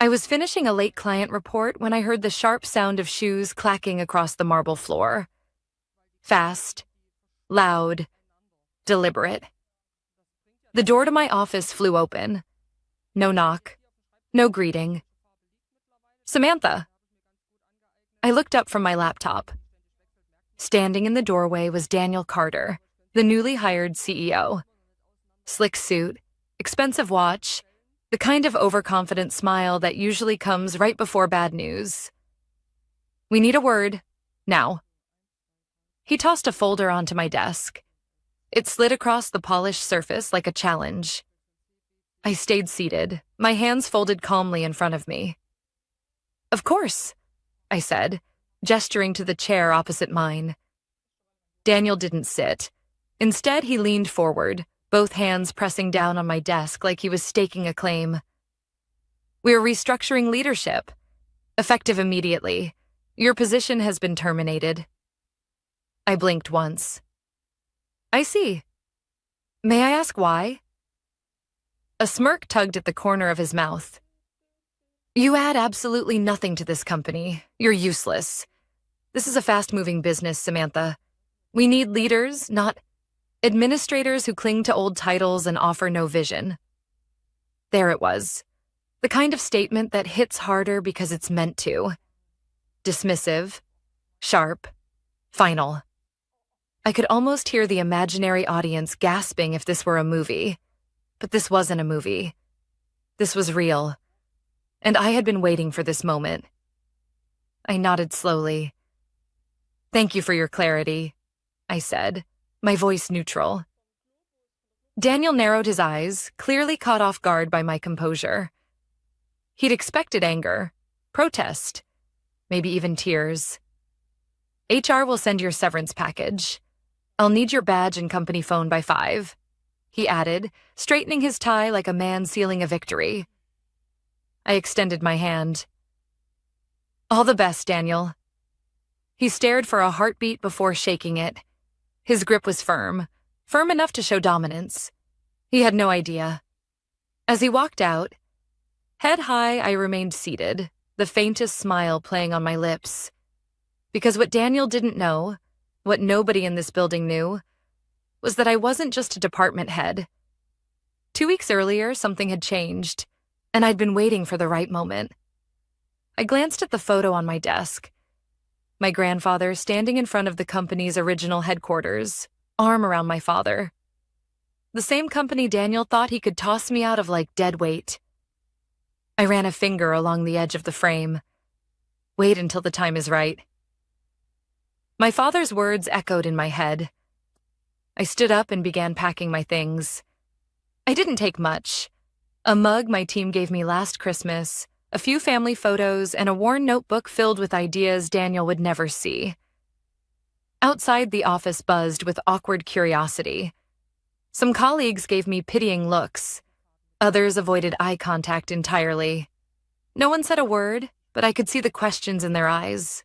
I was finishing a late client report when I heard the sharp sound of shoes clacking across the marble floor. Fast, loud, deliberate. The door to my office flew open. No knock, no greeting. Samantha. I looked up from my laptop. Standing in the doorway was Daniel Carter, the newly hired CEO. Slick suit, expensive watch, the kind of overconfident smile that usually comes right before bad news. "We need a word, now." He tossed a folder onto my desk. It slid across the polished surface like a challenge. I stayed seated, my hands folded calmly in front of me. "Of course," I said, gesturing to the chair opposite mine. Daniel didn't sit. Instead, he leaned forward, both hands pressing down on my desk like he was staking a claim. "We're restructuring leadership. Effective immediately. Your position has been terminated." I blinked once. "I see. May I ask why?" A smirk tugged at the corner of his mouth. "You add absolutely nothing to this company. You're useless. This is a fast-moving business, Samantha. We need leaders, not administrators who cling to old titles and offer no vision." There it was. The kind of statement that hits harder because it's meant to. Dismissive, sharp, final. I could almost hear the imaginary audience gasping if this were a movie. But this wasn't a movie. This was real. And I had been waiting for this moment. I nodded slowly. "Thank you for your clarity," I said, my voice neutral. Daniel narrowed his eyes, clearly caught off guard by my composure. He'd expected anger, protest, maybe even tears. "HR will send your severance package. I'll need your badge and company phone by 5, he added, straightening his tie like a man sealing a victory. I extended my hand. "All the best, Daniel." He stared for a heartbeat before shaking it. His grip was firm enough to show dominance. He had no idea. As he walked out, head high, I remained seated, the faintest smile playing on my lips. Because what Daniel didn't know, what nobody in this building knew, was that I wasn't just a department head. 2 weeks earlier, something had changed, and I'd been waiting for the right moment. I glanced at the photo on my desk. My grandfather standing in front of the company's original headquarters, arm around my father. The same company Daniel thought he could toss me out of like dead weight. I ran a finger along the edge of the frame. Wait until the time is right. My father's words echoed in my head. I stood up and began packing my things. I didn't take much. A mug my team gave me last Christmas, a few family photos, and a worn notebook filled with ideas Daniel would never see. Outside, the office buzzed with awkward curiosity. Some colleagues gave me pitying looks. Others avoided eye contact entirely. No one said a word, but I could see the questions in their eyes.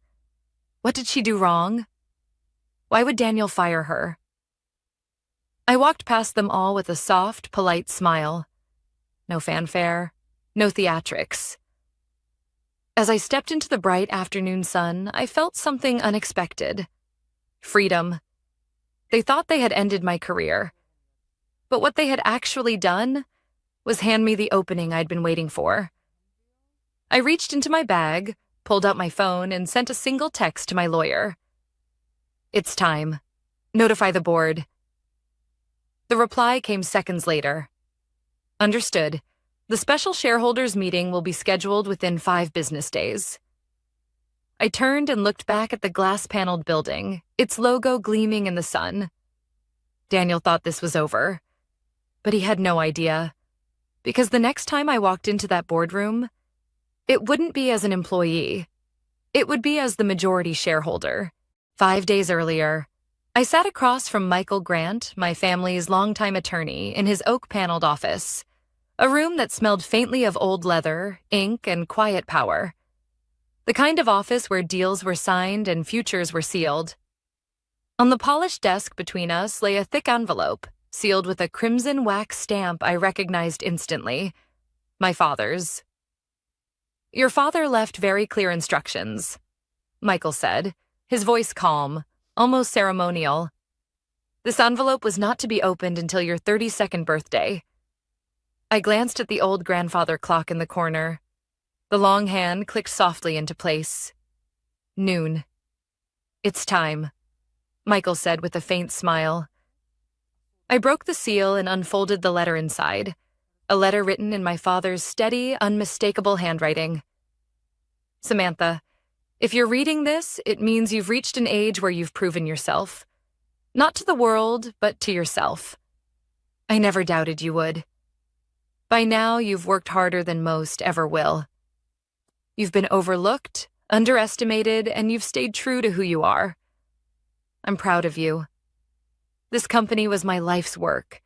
What did she do wrong? Why would Daniel fire her? I walked past them all with a soft, polite smile. No fanfare, no theatrics. As I stepped into the bright afternoon sun, I felt something unexpected. Freedom. They thought they had ended my career. But what they had actually done was hand me the opening I'd been waiting for. I reached into my bag, pulled out my phone, and sent a single text to my lawyer. "It's time. Notify the board." The reply came seconds later. "Understood. The special shareholders meeting will be scheduled within 5 business days." I turned and looked back at the glass-paneled building, its logo gleaming in the sun. Daniel thought this was over. But he had no idea. Because the next time I walked into that boardroom, it wouldn't be as an employee. It would be as the majority shareholder. 5 days earlier, I sat across from Michael Grant, my family's longtime attorney, in his oak-paneled office, a room that smelled faintly of old leather, ink, and quiet power. The kind of office where deals were signed and futures were sealed. On the polished desk between us lay a thick envelope, sealed with a crimson wax stamp I recognized instantly. My father's. Your father left very clear instructions, Michael said, his voice calm, almost ceremonial. This envelope was not to be opened until your 32nd birthday. I glanced at the old grandfather clock in the corner. The long hand clicked softly into place. Noon. It's time, Michael said with a faint smile. I broke the seal and unfolded the letter inside, a letter written in my father's steady, unmistakable handwriting. Samantha, if you're reading this, it means you've reached an age where you've proven yourself. Not to the world, but to yourself. I never doubted you would. By now, you've worked harder than most ever will. You've been overlooked, underestimated, and you've stayed true to who you are. I'm proud of you. This company was my life's work.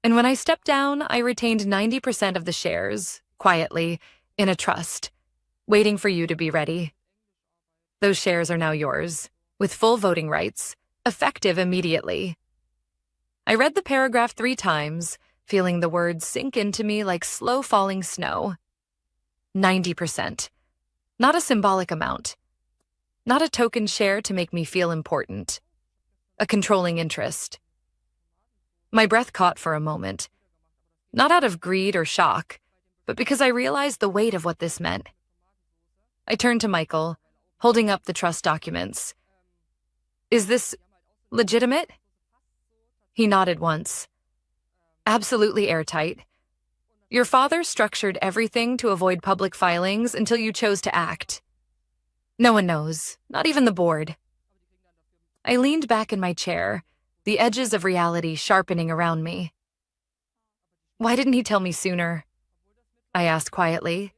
And when I stepped down, I retained 90% of the shares, quietly, in a trust, waiting for you to be ready. Those shares are now yours, with full voting rights, effective immediately. I read the paragraph 3 times, feeling the words sink into me like slow-falling snow. 90%. Not a symbolic amount. Not a token share to make me feel important. A controlling interest. My breath caught for a moment. Not out of greed or shock, but because I realized the weight of what this meant. I turned to Michael, holding up the trust documents. Is this legitimate? He nodded once. Absolutely airtight. Your father structured everything to avoid public filings until you chose to act. No one knows, not even the board. I leaned back in my chair, the edges of reality sharpening around me. Why didn't he tell me sooner? I asked quietly.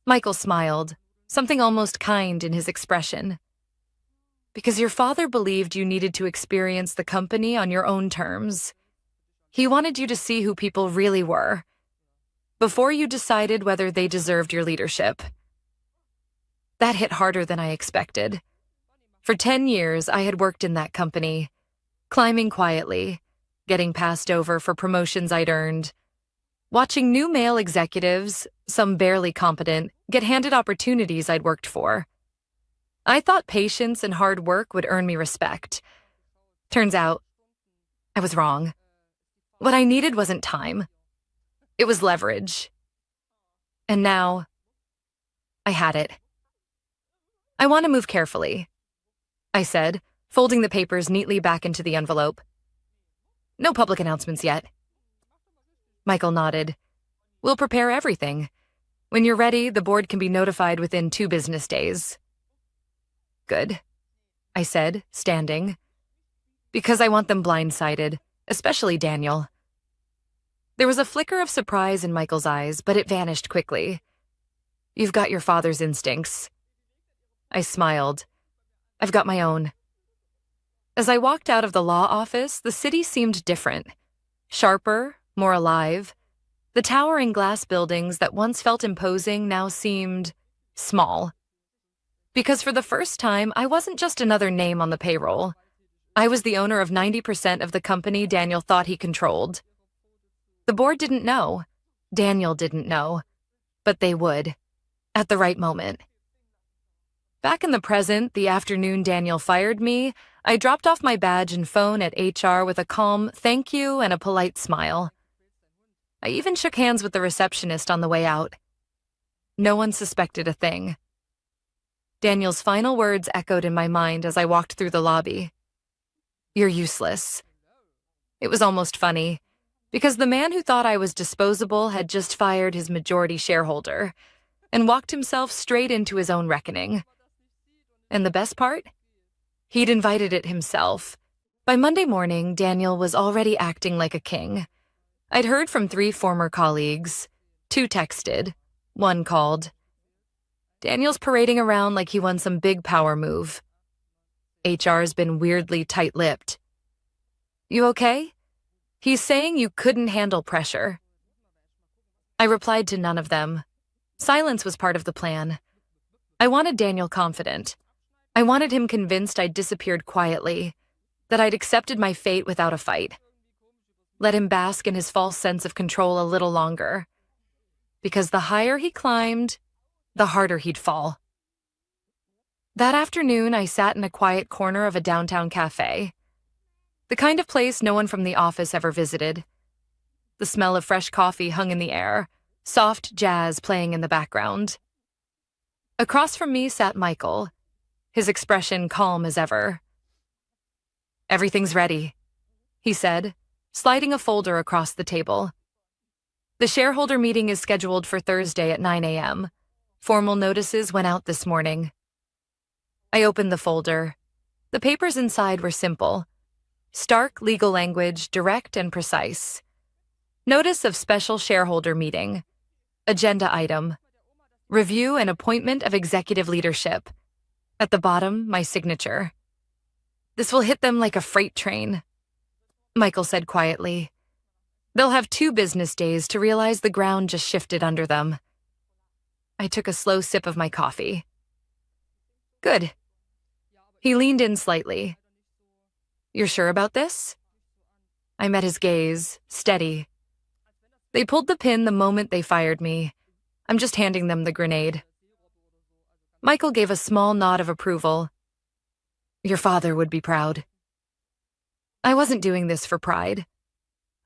Michael smiled, something almost kind in his expression. Because your father believed you needed to experience the company on your own terms. He wanted you to see who people really were, before you decided whether they deserved your leadership. That hit harder than I expected. For 10 years, I had worked in that company, climbing quietly, getting passed over for promotions I'd earned, watching new male executives, some barely competent, get handed opportunities I'd worked for. I thought patience and hard work would earn me respect. Turns out, I was wrong. What I needed wasn't time. It was leverage. And now, I had it. I want to move carefully, I said, folding the papers neatly back into the envelope. No public announcements yet. Michael nodded. We'll prepare everything. When you're ready, the board can be notified within 2 business days. Good, I said, standing. Because I want them blindsided, especially Daniel. There was a flicker of surprise in Michael's eyes, but it vanished quickly. You've got your father's instincts. I smiled. I've got my own. As I walked out of the law office, the city seemed different. Sharper, more alive. The towering glass buildings that once felt imposing now seemed small. Because for the first time, I wasn't just another name on the payroll. I was the owner of 90% of the company Daniel thought he controlled. The board didn't know. Daniel didn't know. But they would. At the right moment. Back in the present, the afternoon Daniel fired me, I dropped off my badge and phone at HR with a calm thank you and a polite smile. I even shook hands with the receptionist on the way out. No one suspected a thing. Daniel's final words echoed in my mind as I walked through the lobby. You're useless. It was almost funny, because the man who thought I was disposable had just fired his majority shareholder and walked himself straight into his own reckoning. And the best part? He'd invited it himself. By Monday morning, Daniel was already acting like a king. I'd heard from 3 former colleagues. 2 texted. 1 called. Daniel's parading around like he won some big power move. HR's been weirdly tight-lipped. You okay? He's saying you couldn't handle pressure. I replied to none of them. Silence was part of the plan. I wanted Daniel confident. I wanted him convinced I'd disappeared quietly, that I'd accepted my fate without a fight. Let him bask in his false sense of control a little longer. Because the higher he climbed, the harder he'd fall. That afternoon, I sat in a quiet corner of a downtown cafe. The kind of place no one from the office ever visited. The smell of fresh coffee hung in the air, soft jazz playing in the background. Across from me sat Michael, his expression calm as ever. "Everything's ready," he said, sliding a folder across the table. "The shareholder meeting is scheduled for Thursday at 9 a.m. Formal notices went out this morning." I opened the folder. The papers inside were simple. Stark legal language, direct and precise. Notice of special shareholder meeting. Agenda item. Review and appointment of executive leadership. At the bottom, my signature. "This will hit them like a freight train," Michael said quietly. "They'll have 2 business days to realize the ground just shifted under them." I took a slow sip of my coffee. "Good." He leaned in slightly. "You're sure about this?" I met his gaze, steady. "They pulled the pin the moment they fired me. I'm just handing them the grenade." Michael gave a small nod of approval. "Your father would be proud." I wasn't doing this for pride.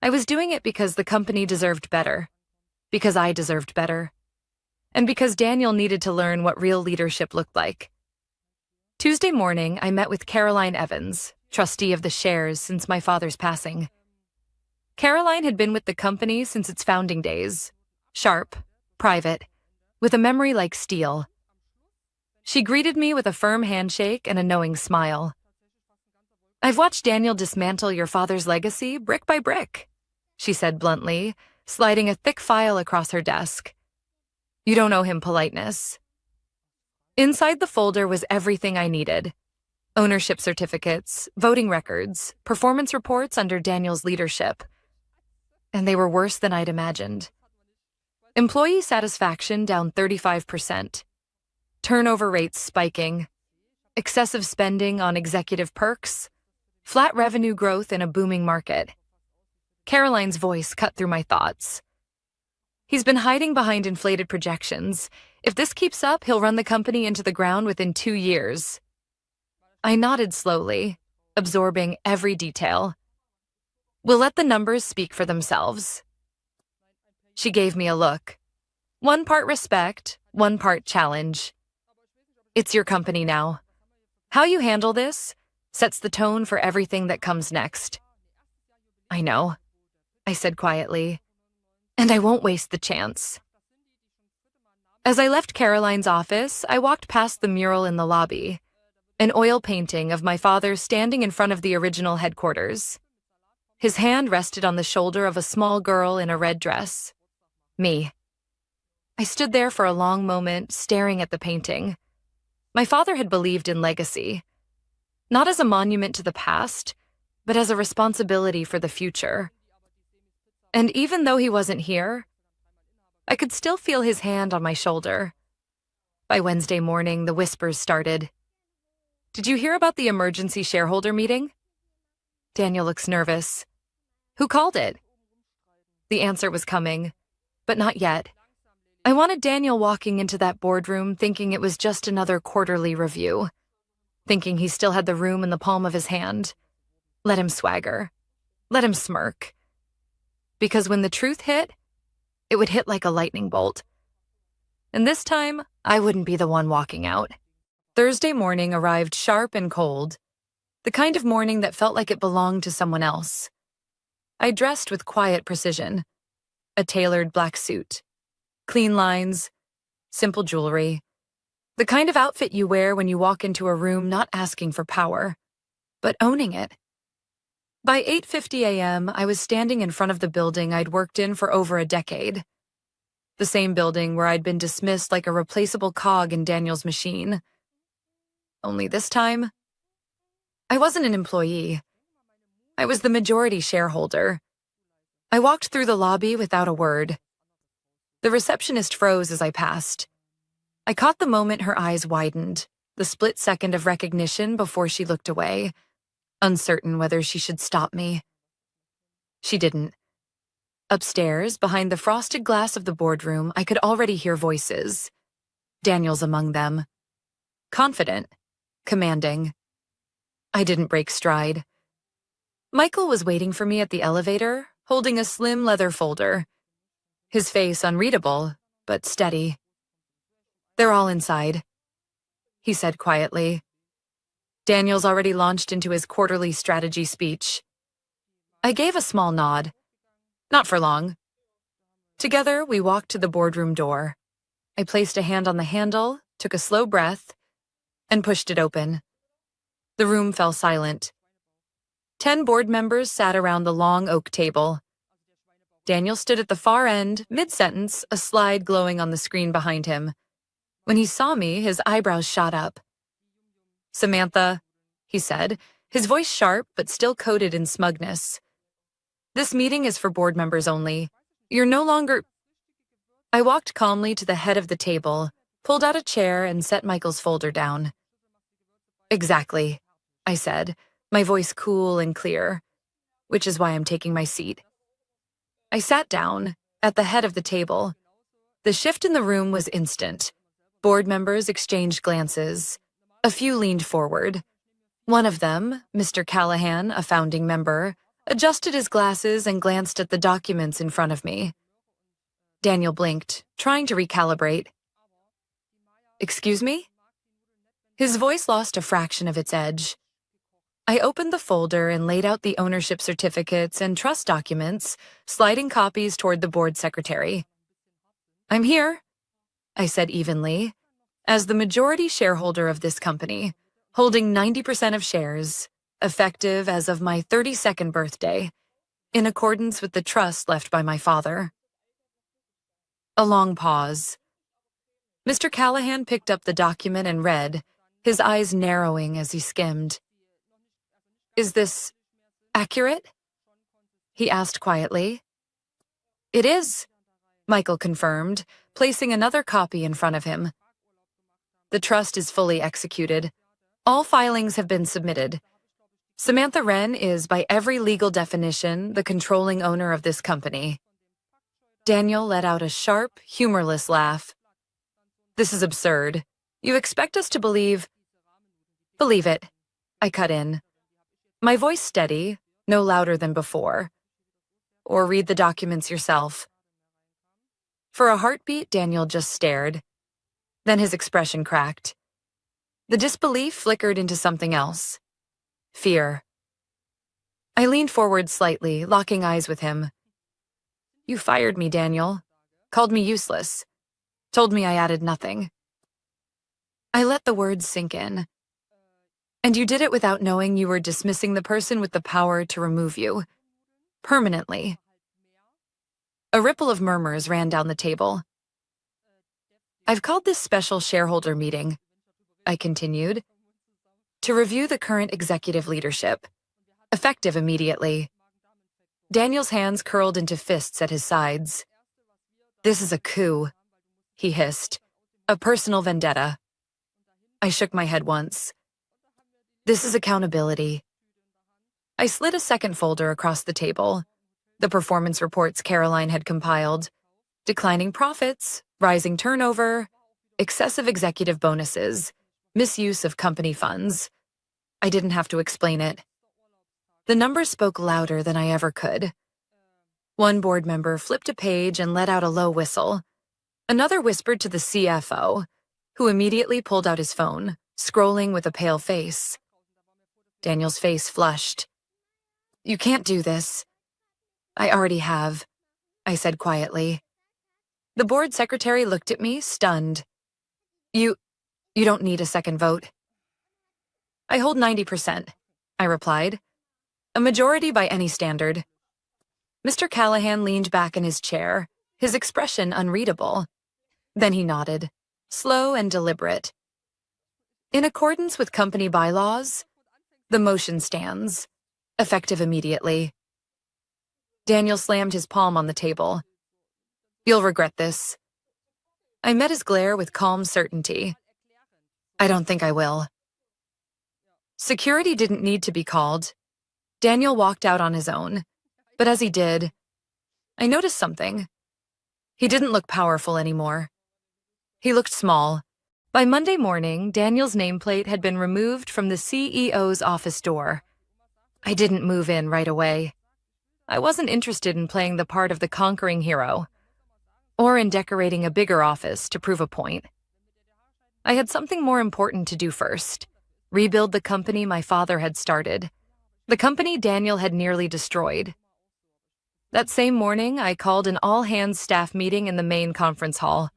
I was doing it because the company deserved better, because I deserved better, and because Daniel needed to learn what real leadership looked like. Tuesday morning, I met with Caroline Evans, trustee of the shares since my father's passing. Caroline had been with the company since its founding days, sharp, private, with a memory like steel. She greeted me with a firm handshake and a knowing smile. "I've watched Daniel dismantle your father's legacy brick by brick," she said bluntly, sliding a thick file across her desk. "You don't owe him politeness." Inside the folder was everything I needed. Ownership certificates, voting records, performance reports under Daniel's leadership. And they were worse than I'd imagined. Employee satisfaction down 35%. Turnover rates spiking. Excessive spending on executive perks. Flat revenue growth in a booming market. Caroline's voice cut through my thoughts. "He's been hiding behind inflated projections. If this keeps up, he'll run the company into the ground within 2 years. I nodded slowly, absorbing every detail. "We'll let the numbers speak for themselves." She gave me a look. 1 part respect, 1 part challenge. "It's your company now. How you handle this sets the tone for everything that comes next." "I know," I said quietly, "and I won't waste the chance." As I left Caroline's office, I walked past the mural in the lobby, an oil painting of my father standing in front of the original headquarters. His hand rested on the shoulder of a small girl in a red dress. Me. I stood there for a long moment, staring at the painting. My father had believed in legacy, not as a monument to the past, but as a responsibility for the future. And even though he wasn't here, I could still feel his hand on my shoulder. By Wednesday morning, the whispers started. "Did you hear about the emergency shareholder meeting?" Daniel looks nervous. "Who called it?" The answer was coming, but not yet. I wanted Daniel walking into that boardroom thinking it was just another quarterly review, thinking he still had the room in the palm of his hand. Let him swagger. Let him smirk. Because when the truth hit, it would hit like a lightning bolt. And this time, I wouldn't be the one walking out. Thursday morning arrived sharp and cold, the kind of morning that felt like it belonged to someone else. I dressed with quiet precision. A tailored black suit, clean lines, simple jewelry. The kind of outfit you wear when you walk into a room not asking for power, but owning it. By 8:50 a.m., I was standing in front of the building I'd worked in for over a decade. The same building where I'd been dismissed like a replaceable cog in Daniel's machine. Only this time, I wasn't an employee. I was the majority shareholder. I walked through the lobby without a word. The receptionist froze as I passed. I caught the moment her eyes widened, the split second of recognition before she looked away, uncertain whether she should stop me. She didn't. Upstairs, behind the frosted glass of the boardroom, I could already hear voices. Daniel's among them. Confident, commanding. I didn't break stride. Michael was waiting for me at the elevator, holding a slim leather folder. His face unreadable, but steady. "They're all inside," he said quietly. Daniel's already launched into his quarterly strategy speech. I gave a small nod. Not for long. Together, we walked to the boardroom door. I placed a hand on the handle, took a slow breath, and pushed it open. The room fell silent. 10 board members sat around the long oak table. Daniel stood at the far end, mid-sentence, a slide glowing on the screen behind him. When he saw me, his eyebrows shot up. "Samantha," he said, his voice sharp but still coated in smugness. "This meeting is for board members only. You're no longer—" I walked calmly to the head of the table, pulled out a chair, and set Michael's folder down. "Exactly," I said, my voice cool and clear, "which is why I'm taking my seat." I sat down, at the head of the table. The shift in the room was instant. Board members exchanged glances. A few leaned forward. One of them, Mr. Callahan, a founding member, adjusted his glasses and glanced at the documents in front of me. Daniel blinked, trying to recalibrate. "Excuse me?" His voice lost a fraction of its edge. I opened the folder and laid out the ownership certificates and trust documents, sliding copies toward the board secretary. "I'm here," I said evenly, "as the majority shareholder of this company, holding 90% of shares, effective as of my 32nd birthday, in accordance with the trust left by my father." A long pause. Mr. Callahan picked up the document and read, his eyes narrowing as he skimmed. "Is this accurate?" he asked quietly. "It is," Michael confirmed, placing another copy in front of him. "The trust is fully executed. All filings have been submitted. Samantha Wren is, by every legal definition, the controlling owner of this company." Daniel let out a sharp, humorless laugh. "This is absurd. You expect us to believe—" "Believe it," I cut in. My voice steady, no louder than before. "Or read the documents yourself." For a heartbeat, Daniel just stared. Then his expression cracked. The disbelief flickered into something else. Fear. I leaned forward slightly, locking eyes with him. "You fired me, Daniel. Called me useless. Told me I added nothing." I let the words sink in. "And you did it without knowing you were dismissing the person with the power to remove you. Permanently." A ripple of murmurs ran down the table. "I've called this special shareholder meeting," I continued, "to review the current executive leadership, effective immediately." Daniel's hands curled into fists at his sides. "This is a coup," he hissed. "A personal vendetta." I shook my head once. "This is accountability." I slid a second folder across the table. The performance reports Caroline had compiled. Declining profits, rising turnover, excessive executive bonuses, misuse of company funds. I didn't have to explain it. The numbers spoke louder than I ever could. One board member flipped a page and let out a low whistle. Another whispered to the CFO, who immediately pulled out his phone, scrolling with a pale face. Daniel's face flushed. "You can't do this." "I already have," I said quietly. The board secretary looked at me, stunned. You don't need a second vote." "I hold 90%, I replied. "A majority by any standard." Mr. Callahan leaned back in his chair, his expression unreadable. Then he nodded, slow and deliberate. "In accordance with company bylaws, the motion stands, effective immediately." Daniel slammed his palm on the table. "You'll regret this." I met his glare with calm certainty. "I don't think I will." Security didn't need to be called. Daniel walked out on his own, but as he did, I noticed something. He didn't look powerful anymore. He looked small, By Monday morning, Daniel's nameplate had been removed from the CEO's office door. I didn't move in right away. I wasn't interested in playing the part of the conquering hero, or in decorating a bigger office to prove a point. I had something more important to do first: rebuild the company my father had started, the company Daniel had nearly destroyed. That same morning, I called an all-hands staff meeting in the main conference hall,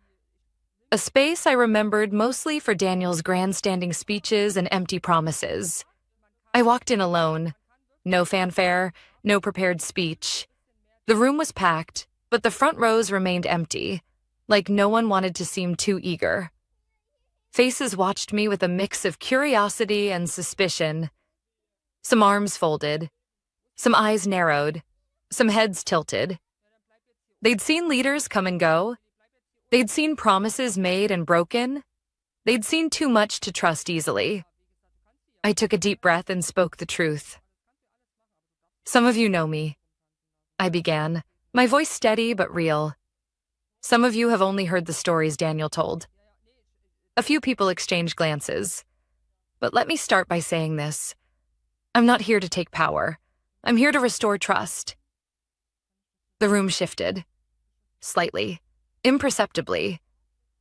a space I remembered mostly for Daniel's grandstanding speeches and empty promises. I walked in alone. No fanfare, no prepared speech. The room was packed, but the front rows remained empty, like no one wanted to seem too eager. Faces watched me with a mix of curiosity and suspicion. Some arms folded, some eyes narrowed, some heads tilted. They'd seen leaders come and go. They'd seen promises made and broken. They'd seen too much to trust easily. I took a deep breath and spoke the truth. "Some of you know me," I began, my voice steady but real. "Some of you have only heard the stories Daniel told." A few people exchanged glances. But let me start by saying this. I'm not here to take power. I'm here to restore trust. The room shifted. Slightly. Imperceptibly.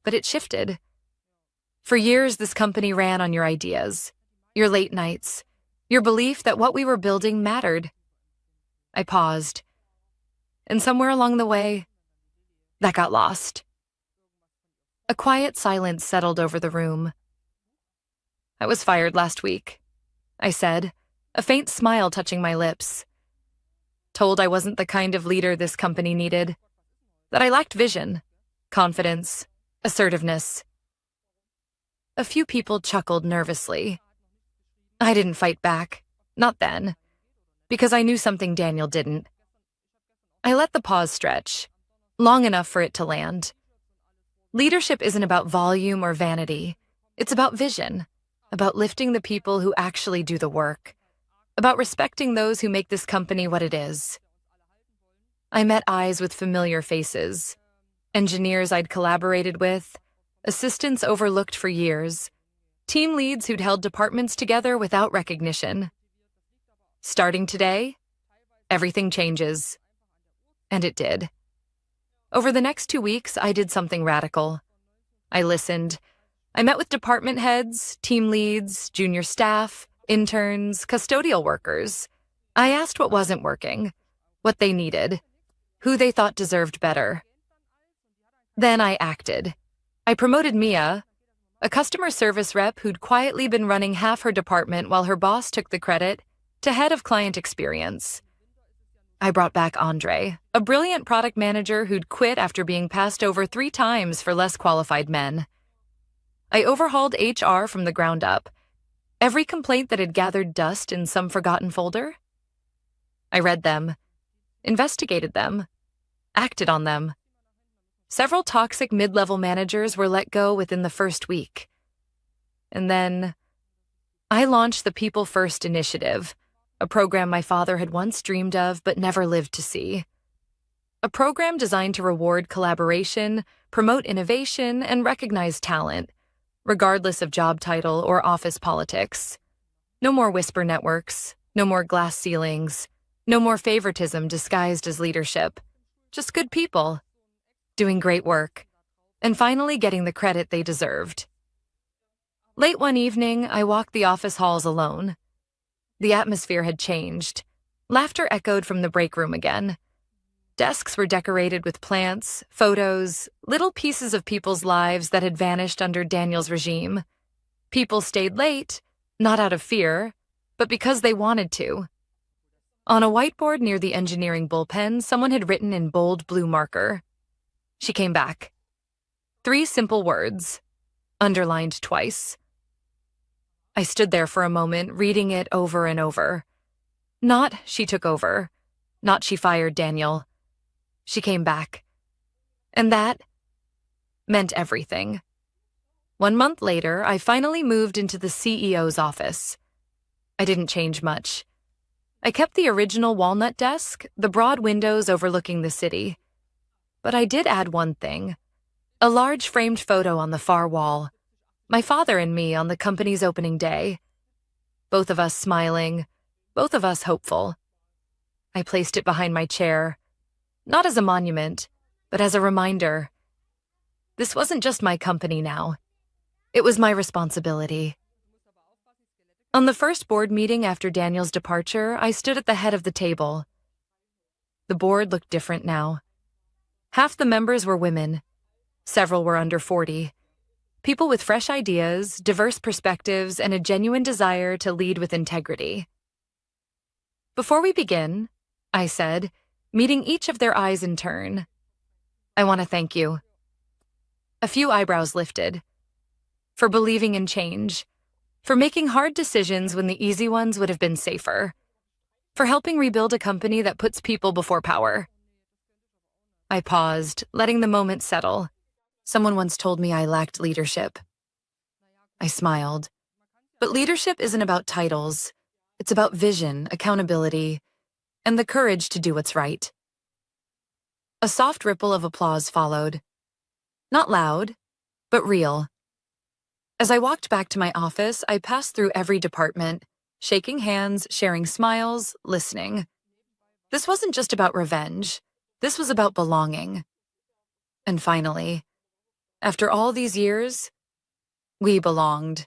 But it shifted. For years, this company ran on your ideas, your late nights, your belief that what we were building mattered. I paused. And somewhere along the way, that got lost. A quiet silence settled over the room. "I was fired last week," I said, a faint smile touching my lips. Told I wasn't the kind of leader this company needed. That I lacked vision, confidence, assertiveness. A few people chuckled nervously. I didn't fight back, not then, because I knew something Daniel didn't. I let the pause stretch, long enough for it to land. Leadership isn't about volume or vanity. It's about vision, about lifting the people who actually do the work, about respecting those who make this company what it is. I met eyes with familiar faces, engineers I'd collaborated with, assistants overlooked for years, team leads who'd held departments together without recognition. Starting today, everything changes. And it did. Over the next 2 weeks, I did something radical. I listened. I met with department heads, team leads, junior staff, interns, custodial workers. I asked what wasn't working, what they needed, who they thought deserved better. Then I acted. I promoted Mia, a customer service rep who'd quietly been running half her department while her boss took the credit, to head of client experience. I brought back Andre, a brilliant product manager who'd quit after being passed over 3 times for less qualified men. I overhauled HR from the ground up. Every complaint that had gathered dust in some forgotten folder. I read them, investigated them, acted on them. Several toxic mid-level managers were let go within the first week. And then I launched the People First Initiative, a program my father had once dreamed of but never lived to see. A program designed to reward collaboration, promote innovation, and recognize talent, regardless of job title or office politics. No more whisper networks, no more glass ceilings, no more favoritism disguised as leadership. Just good people, doing great work, and finally getting the credit they deserved. Late one evening, I walked the office halls alone. The atmosphere had changed. Laughter echoed from the break room again. Desks were decorated with plants, photos, little pieces of people's lives that had vanished under Daniel's regime. People stayed late, not out of fear, but because they wanted to. On a whiteboard near the engineering bullpen, someone had written in bold blue marker. She came back. 3 simple words, underlined twice. I stood there for a moment, reading it over and over. Not she took over. Not she fired Daniel. She came back. And that meant everything. 1 month later, I finally moved into the CEO's office. I didn't change much. I kept the original walnut desk, the broad windows overlooking the city. But I did add one thing, a large framed photo on the far wall. My father and me on the company's opening day. Both of us smiling, both of us hopeful. I placed it behind my chair, not as a monument, but as a reminder. This wasn't just my company now. It was my responsibility. On the first board meeting after Daniel's departure, I stood at the head of the table. The board looked different now. Half the members were women. Several were under 40. People with fresh ideas, diverse perspectives, and a genuine desire to lead with integrity. Before we begin, I said, meeting each of their eyes in turn, I want to thank you. A few eyebrows lifted. For believing in change. For making hard decisions when the easy ones would have been safer. For helping rebuild a company that puts people before power. I paused, letting the moment settle. Someone once told me I lacked leadership. I smiled. But leadership isn't about titles. It's about vision, accountability, and the courage to do what's right. A soft ripple of applause followed. Not loud, but real. As I walked back to my office, I passed through every department, shaking hands, sharing smiles, listening. This wasn't just about revenge. This was about belonging. And finally, after all these years, we belonged.